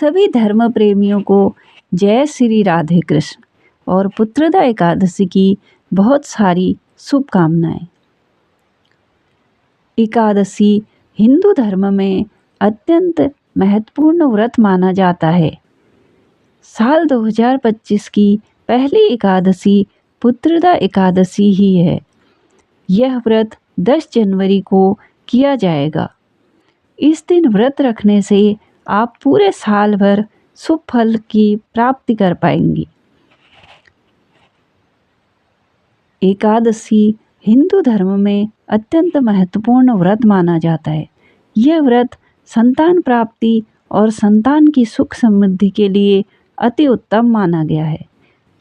सभी धर्म प्रेमियों को जय श्री राधे कृष्ण और पुत्रदा एकादशी की बहुत सारी शुभकामनाएं। एकादशी हिंदू धर्म में अत्यंत महत्वपूर्ण व्रत माना जाता है। साल 2025 की पहली एकादशी पुत्रदा एकादशी ही है। यह व्रत 10 जनवरी को किया जाएगा। इस दिन व्रत रखने से आप पूरे साल भर शुभ फल की प्राप्ति कर पाएंगी। एकादशी हिंदू धर्म में अत्यंत महत्वपूर्ण व्रत माना जाता है। यह व्रत संतान प्राप्ति और संतान की सुख समृद्धि के लिए अति उत्तम माना गया है।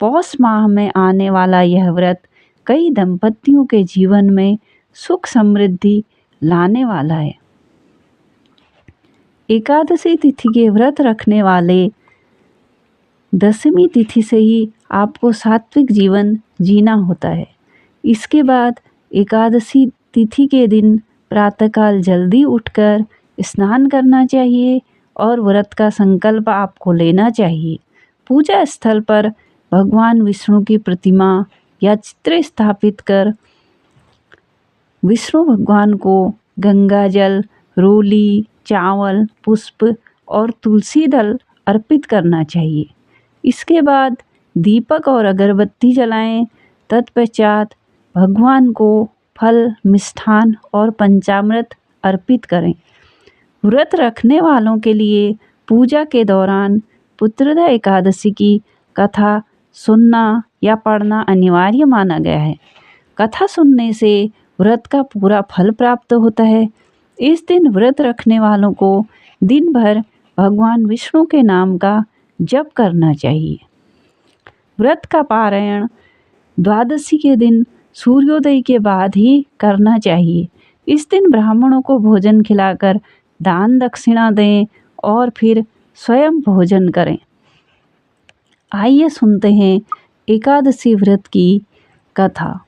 पौष माह में आने वाला यह व्रत कई दंपतियों के जीवन में सुख समृद्धि लाने वाला है। एकादशी तिथि के व्रत रखने वाले दशमी तिथि से ही आपको सात्विक जीवन जीना होता है। इसके बाद एकादशी तिथि के दिन प्रातःकाल जल्दी उठकर स्नान करना चाहिए और व्रत का संकल्प आपको लेना चाहिए। पूजा स्थल पर भगवान विष्णु की प्रतिमा या चित्र स्थापित कर विष्णु भगवान को गंगा जल, रोली, चावल, पुष्प और तुलसी दल अर्पित करना चाहिए। इसके बाद दीपक और अगरबत्ती जलाएं। तत्पश्चात भगवान को फल, मिष्ठान और पंचामृत अर्पित करें। व्रत रखने वालों के लिए पूजा के दौरान पुत्रदा एकादशी की कथा सुनना या पढ़ना अनिवार्य माना गया है। कथा सुनने से व्रत का पूरा फल प्राप्त होता है। इस दिन व्रत रखने वालों को दिन भर भगवान विष्णु के नाम का जप करना चाहिए। व्रत का पारायण द्वादशी के दिन सूर्योदय के बाद ही करना चाहिए। इस दिन ब्राह्मणों को भोजन खिलाकर दान दक्षिणा दें और फिर स्वयं भोजन करें। आइए सुनते हैं एकादशी व्रत की कथा।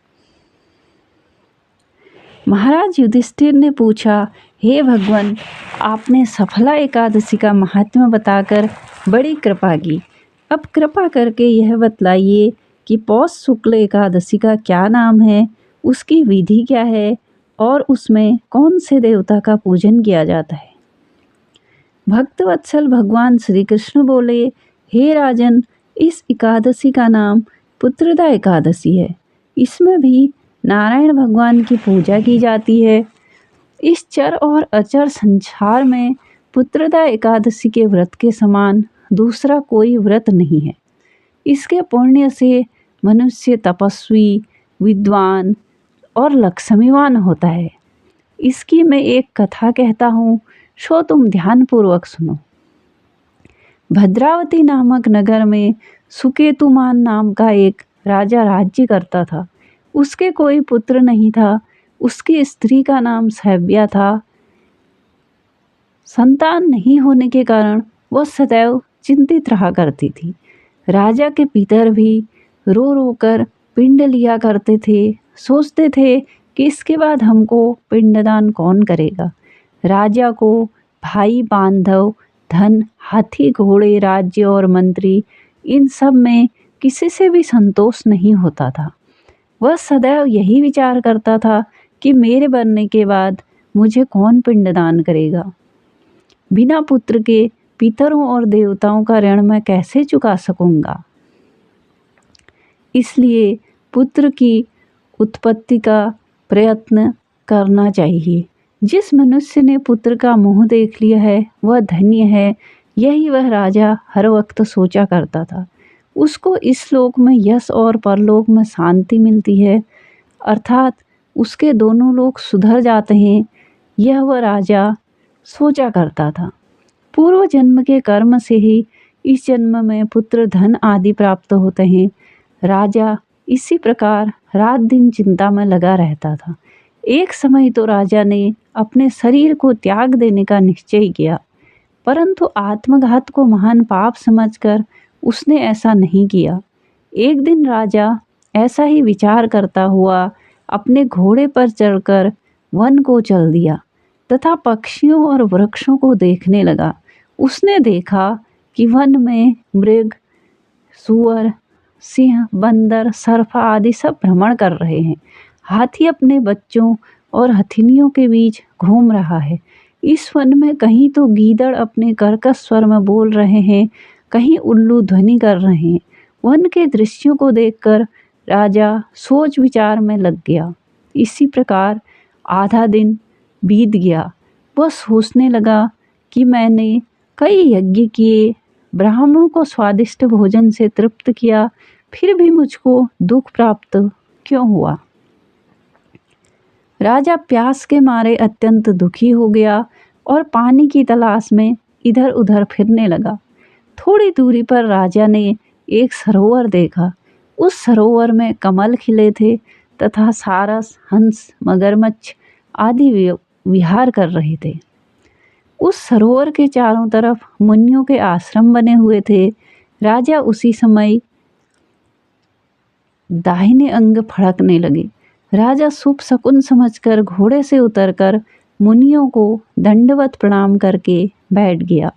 महाराज युधिष्ठिर ने पूछा, हे भगवान, आपने सफला एकादशी का महात्म्य बताकर बड़ी कृपा की। अब कृपा करके यह बतलाइए कि पौष शुक्ल एकादशी का क्या नाम है, उसकी विधि क्या है और उसमें कौन से देवता का पूजन किया जाता है। भक्तवत्सल भगवान श्री कृष्ण बोले, हे राजन, इस एकादशी का नाम पुत्रदा एकादशी है। इसमें भी नारायण भगवान की पूजा की जाती है। इस चर और अचर संसार में पुत्रदा एकादशी के व्रत के समान दूसरा कोई व्रत नहीं है। इसके पुण्य से मनुष्य तपस्वी, विद्वान और लक्ष्मीवान होता है। इसकी मैं एक कथा कहता हूँ, सो तुम ध्यानपूर्वक सुनो। भद्रावती नामक नगर में सुकेतुमान नाम का एक राजा राज्य करता था। उसके कोई पुत्र नहीं था। उसकी स्त्री का नाम सैव्या था। संतान नहीं होने के कारण वह सदैव चिंतित रहा करती थी। राजा के पितर भी रो रो कर पिंड लिया करते थे। सोचते थे कि इसके बाद हमको पिंडदान कौन करेगा। राजा को भाई, बांधव, धन, हाथी, घोड़े, राज्य और मंत्री, इन सब में किसी से भी संतोष नहीं होता था। वह सदैव यही विचार करता था कि मेरे मरने के बाद मुझे कौन पिंडदान करेगा। बिना पुत्र के पितरों और देवताओं का ऋण मैं कैसे चुका सकूंगा। इसलिए पुत्र की उत्पत्ति का प्रयत्न करना चाहिए। जिस मनुष्य ने पुत्र का मुंह देख लिया है वह धन्य है, यही वह राजा हर वक्त सोचा करता था। उसको इस लोक में यश और परलोक में शांति मिलती है, अर्थात उसके दोनों लोक सुधर जाते हैं, यह वह राजा सोचा करता था। पूर्व जन्म के कर्म से ही इस जन्म में पुत्र, धन आदि प्राप्त होते हैं। राजा इसी प्रकार रात दिन चिंता में लगा रहता था। एक समय तो राजा ने अपने शरीर को त्याग देने का निश्चय किया, परंतु आत्मघात को महान पाप समझकर उसने ऐसा नहीं किया। एक दिन राजा ऐसा ही विचार करता हुआ अपने घोड़े पर चढ़कर वन को चल दिया तथा पक्षियों और वृक्षों को देखने लगा। उसने देखा कि वन में मृग, सूअर, सिंह, बंदर, सर्फा आदि सब भ्रमण कर रहे हैं। हाथी अपने बच्चों और हथिनियों के बीच घूम रहा है। इस वन में कहीं तो गीदड़ अपने कर्कश स्वर में बोल रहे हैं, कहीं उल्लू ध्वनि कर रहे हैं। वन के दृश्यों को देखकर राजा सोच विचार में लग गया। इसी प्रकार आधा दिन बीत गया। वह सोचने लगा कि मैंने कई यज्ञ किए, ब्राह्मणों को स्वादिष्ट भोजन से तृप्त किया, फिर भी मुझको दुख प्राप्त क्यों हुआ। राजा प्यास के मारे अत्यंत दुखी हो गया और पानी की तलाश में इधर उधर फिरने लगा। थोड़ी दूरी पर राजा ने एक सरोवर देखा। उस सरोवर में कमल खिले थे तथा सारस, हंस, मगरमच्छ आदि विहार कर रहे थे। उस सरोवर के चारों तरफ मुनियों के आश्रम बने हुए थे। राजा उसी समय दाहिने अंग फड़कने लगे। राजा शुभ शकुन समझकर घोड़े से उतरकर मुनियों को दंडवत प्रणाम करके बैठ गया।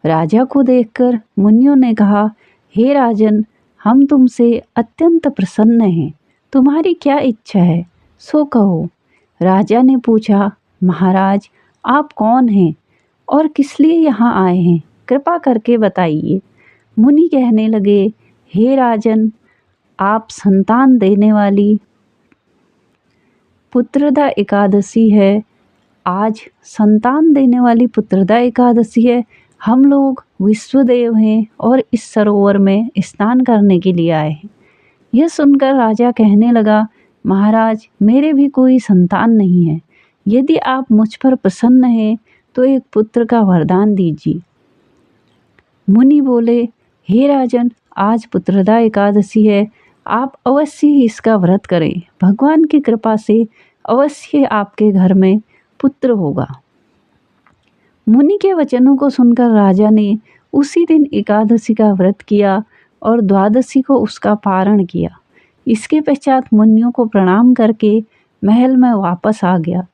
राजा को देखकर मुनियों ने कहा, हे राजन, हम तुमसे अत्यंत प्रसन्न हैं। तुम्हारी क्या इच्छा है, सो कहो। राजा ने पूछा, महाराज, आप कौन हैं और किस लिए यहाँ आए हैं, कृपा करके बताइए। मुनि कहने लगे, हे राजन, आप संतान देने वाली पुत्रदा एकादशी है। आज संतान देने वाली पुत्रदा एकादशी है। हम लोग विश्वदेव हैं और इस सरोवर में स्नान करने के लिए आए हैं। यह सुनकर राजा कहने लगा, महाराज, मेरे भी कोई संतान नहीं है। यदि आप मुझ पर प्रसन्न हैं तो एक पुत्र का वरदान दीजिए। मुनि बोले, हे राजन, आज पुत्रदा एकादशी है, आप अवश्य ही इसका व्रत करें। भगवान की कृपा से अवश्य आपके घर में पुत्र होगा। मुनि के वचनों को सुनकर राजा ने उसी दिन एकादशी का व्रत किया और द्वादशी को उसका पारण किया। इसके पश्चात मुनियों को प्रणाम करके महल में वापस आ गया।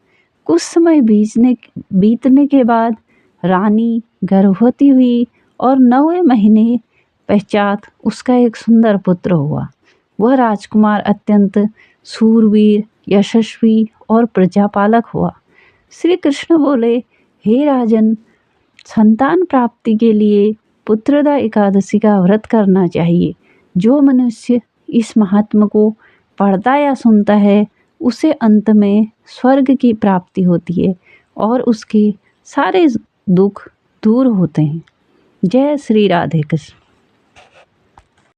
कुछ समय बीतने के बाद रानी गर्भवती हुई और 9वें महीने पश्चात उसका एक सुंदर पुत्र हुआ। वह राजकुमार अत्यंत शूरवीर, यशस्वी और प्रजापालक हुआ। श्री कृष्ण बोले, हे राजन, संतान प्राप्ति के लिए पुत्रदा एकादशी का व्रत करना चाहिए। जो मनुष्य इस महात्म को पढ़ता या सुनता है, उसे अंत में स्वर्ग की प्राप्ति होती है और उसके सारे दुख दूर होते हैं। जय श्री राधे कृष्ण।